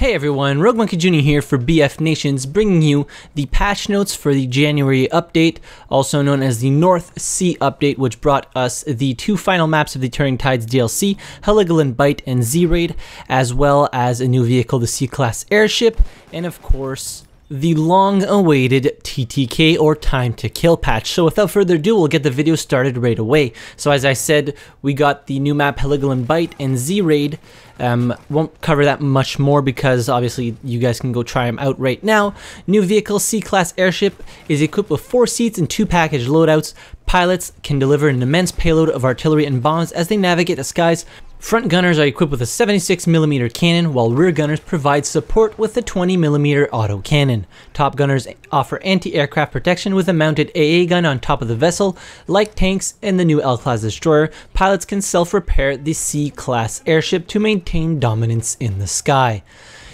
Hey everyone, Rogue Monkey Jr. here for BFNations, bringing you the patch notes for the January update, also known as the North Sea update, which brought us the two final maps of the Turning Tides DLC, Heligoland Bite and Z-Raid, as well as a new vehicle, the C-Class Airship, and of course, the long-awaited TTK or Time to Kill patch. So without further ado, we'll get the video started right away. So as I said, we got the new map Heligoland Bite and Z-Raid. Won't cover that much more because obviously you guys can go try them out right now. New vehicle C-Class Airship is equipped with 4 seats and 2 package loadouts. Pilots can deliver an immense payload of artillery and bombs as they navigate the skies. Front gunners are equipped with a 76mm cannon, while rear gunners provide support with a 20mm auto cannon. Top gunners offer anti-aircraft protection with a mounted AA gun on top of the vessel. Like tanks and the new L-Class destroyer, pilots can self-repair the C-Class airship to maintain dominance in the sky.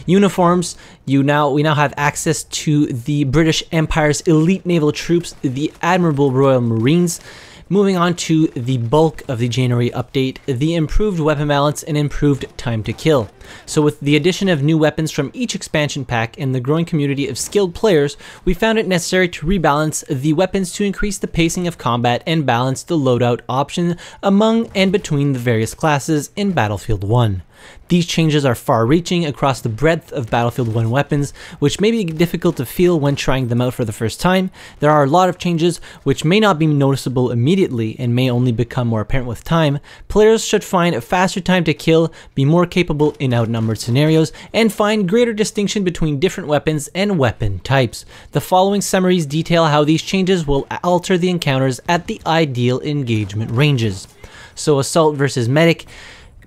Uniforms, we now have access to the British Empire's elite naval troops, the Admirable Royal Marines. Moving on to the bulk of the January update, the improved weapon balance and improved time to kill. So with the addition of new weapons from each expansion pack and the growing community of skilled players, we found it necessary to rebalance the weapons to increase the pacing of combat and balance the loadout option among and between the various classes in Battlefield 1. These changes are far-reaching across the breadth of Battlefield 1 weapons, which may be difficult to feel when trying them out for the first time. There are a lot of changes which may not be noticeable immediately and may only become more apparent with time. Players should find a faster time to kill, be more capable in outnumbered scenarios, and find greater distinction between different weapons and weapon types. The following summaries detail how these changes will alter the encounters at the ideal engagement ranges. So Assault versus Medic.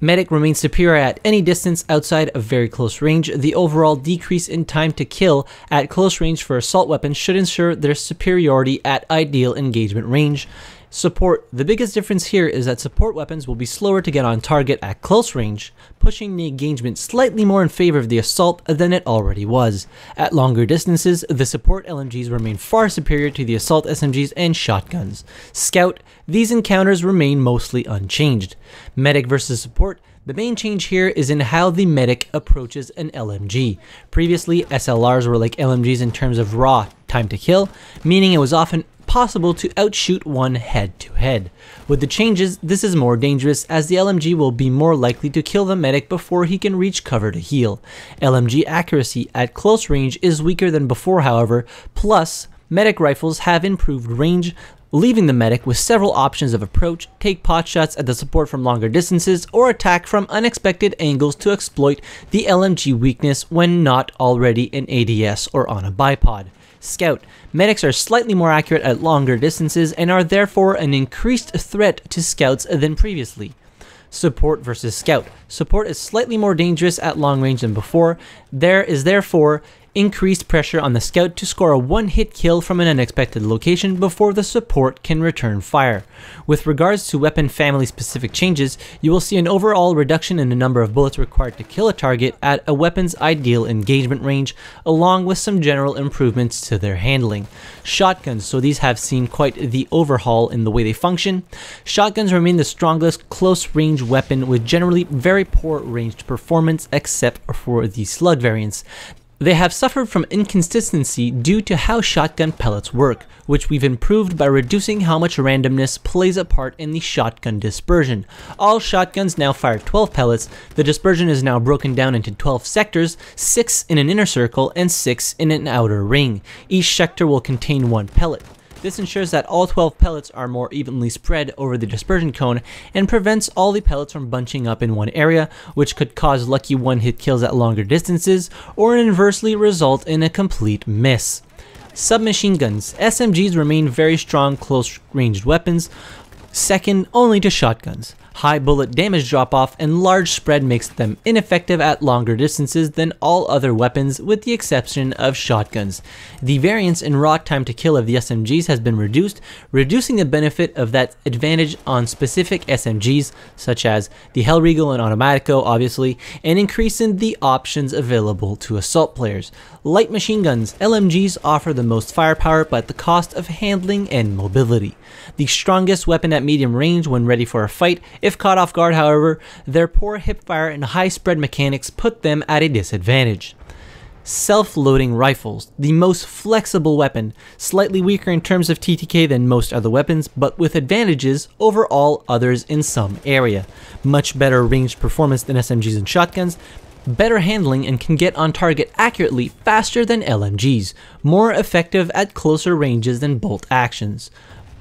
Medic remains superior at any distance outside of very close range. The overall decrease in time to kill at close range for assault weapons should ensure their superiority at ideal engagement range. Support. The biggest difference here is that support weapons will be slower to get on target at close range, pushing the engagement slightly more in favor of the assault than it already was. At longer distances, the support LMGs remain far superior to the assault SMGs and shotguns. Scout. These encounters remain mostly unchanged. Medic versus support. The main change here is in how the medic approaches an LMG. Previously, SLRs were like LMGs in terms of raw time to kill, meaning it was often possible to outshoot one head-to-head. With the changes, this is more dangerous as the LMG will be more likely to kill the medic before he can reach cover to heal. LMG accuracy at close range is weaker than before, however, plus medic rifles have improved range, leaving the medic with several options of approach: take pot shots at the support from longer distances, or attack from unexpected angles to exploit the LMG weakness when not already in ADS or on a bipod. Scout. Medics are slightly more accurate at longer distances and are therefore an increased threat to scouts than previously. Support versus Scout. Support is slightly more dangerous at long range than before. There is therefore increased pressure on the scout to score a one-hit kill from an unexpected location before the support can return fire. With regards to weapon family specific changes, you will see an overall reduction in the number of bullets required to kill a target at a weapon's ideal engagement range, along with some general improvements to their handling. Shotguns, so these have seen quite the overhaul in the way they function. Shotguns remain the strongest close range weapon with generally very poor ranged performance except for the slug variants. They have suffered from inconsistency due to how shotgun pellets work, which we've improved by reducing how much randomness plays a part in the shotgun dispersion. All shotguns now fire 12 pellets. The dispersion is now broken down into 12 sectors, 6 in an inner circle and 6 in an outer ring. Each sector will contain 1 pellet. This ensures that all 12 pellets are more evenly spread over the dispersion cone and prevents all the pellets from bunching up in one area, which could cause lucky one-hit kills at longer distances or inversely result in a complete miss. Submachine guns. SMGs remain very strong close-ranged weapons, second only to shotguns. High bullet damage drop-off and large spread makes them ineffective at longer distances than all other weapons with the exception of shotguns. The variance in raw time to kill of the SMGs has been reduced, reducing the benefit of that advantage on specific SMGs such as the Hellriegel and Automatico obviously, and increasing the options available to assault players. Light machine guns. LMGs offer the most firepower but at the cost of handling and mobility. The strongest weapon at at medium range when ready for a fight. If caught off guard, however, their poor hipfire and high spread mechanics put them at a disadvantage. Self-loading rifles, the most flexible weapon, slightly weaker in terms of TTK than most other weapons, but with advantages over all others in some area. Much better ranged performance than SMGs and shotguns, better handling and can get on target accurately faster than LMGs, more effective at closer ranges than bolt actions.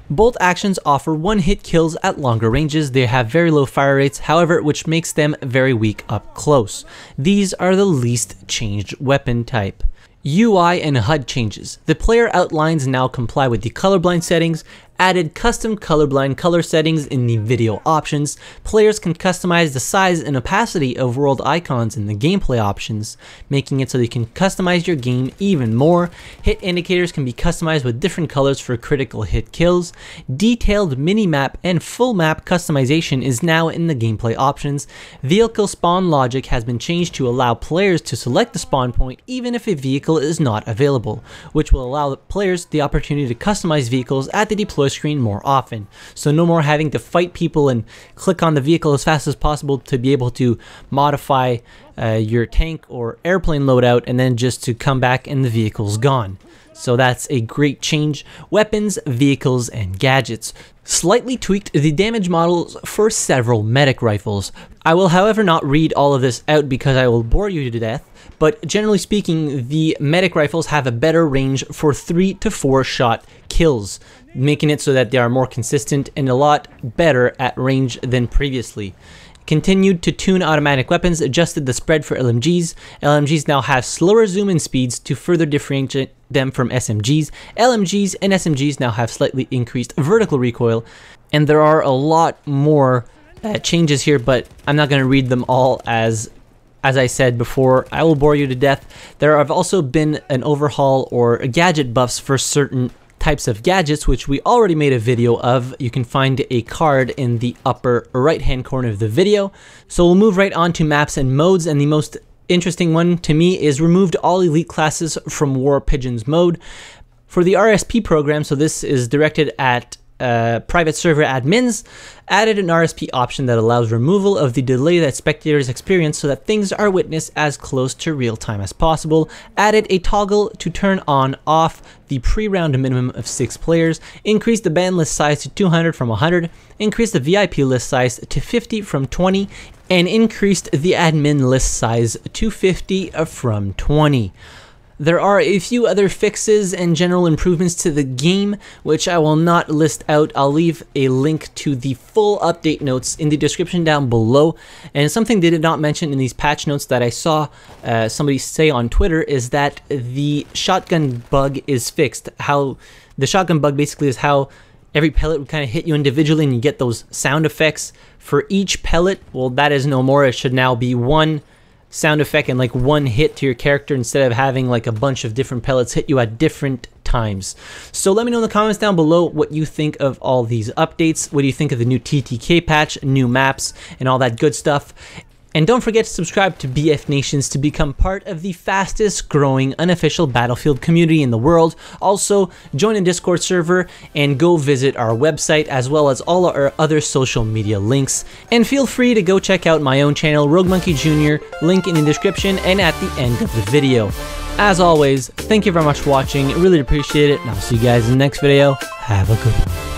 Bolt actions offer one-hit kills at longer ranges. They have very low fire rates, however, which makes them very weak up close. These are the least changed weapon type. UI and HUD changes. The player outlines now comply with the colorblind settings, added custom colorblind color settings in the video options. Players can customize the size and opacity of world icons in the gameplay options, making it so you can customize your game even more. Hit indicators can be customized with different colors for critical hit kills. Detailed mini-map and full map customization is now in the gameplay options. Vehicle spawn logic has been changed to allow players to select the spawn point even if a vehicle is not available, which will allow the players the opportunity to customize vehicles at the deploy screen more often. So no more having to fight people and click on the vehicle as fast as possible to be able to modify your tank or airplane loadout and then just to come back and the vehicle's gone. So that's a great change. Weapons, vehicles, and gadgets. Slightly tweaked the damage models for several medic rifles. I will however not read all of this out because I will bore you to death, but generally speaking, the medic rifles have a better range for 3 to 4 shot kills, making it so that they are more consistent and a lot better at range than previously. Continued to tune automatic weapons, adjusted the spread for LMGs. LMGs now have slower zoom in speeds to further differentiate them from SMGs. LMGs and SMGs now have slightly increased vertical recoil, and there are a lot more changes here, but I'm not going to read them all as I said before. I will bore you to death. There have also been an overhaul or gadget buffs for certain types of gadgets, which we already made a video of. You can find a card in the upper right hand corner of the video. So we'll move right on to maps and modes, and the most interesting one to me is removed all elite classes from War Pigeons mode. For the RSP program, so this is directed at private server admins, added an RSP option that allows removal of the delay that spectators experience so that things are witnessed as close to real time as possible, added a toggle to turn on off the pre-round minimum of 6 players, increased the ban list size to 200 from 100, increased the VIP list size to 50 from 20, and increased the admin list size to 50 from 20. There are a few other fixes and general improvements to the game, which I will not list out. I'll leave a link to the full update notes in the description down below. And something they did not mention in these patch notes that I saw somebody say on Twitter is that the shotgun bug is fixed. How the shotgun bug basically is how every pellet would kind of hit you individually and you get those sound effects for each pellet. Well, that is no more. It should now be one sound effect and like one hit to your character instead of having like a bunch of different pellets hit you at different times. So let me know in the comments down below what you think of all these updates. What do you think of the new TTK patch, new maps, and all that good stuff? And don't forget to subscribe to BFNations to become part of the fastest growing unofficial Battlefield community in the world. Also, join a Discord server and go visit our website as well as all our other social media links. And feel free to go check out my own channel, Rogue Monkey Jr., link in the description and at the end of the video. As always, thank you very much for watching, really appreciate it, and I'll see you guys in the next video. Have a good one.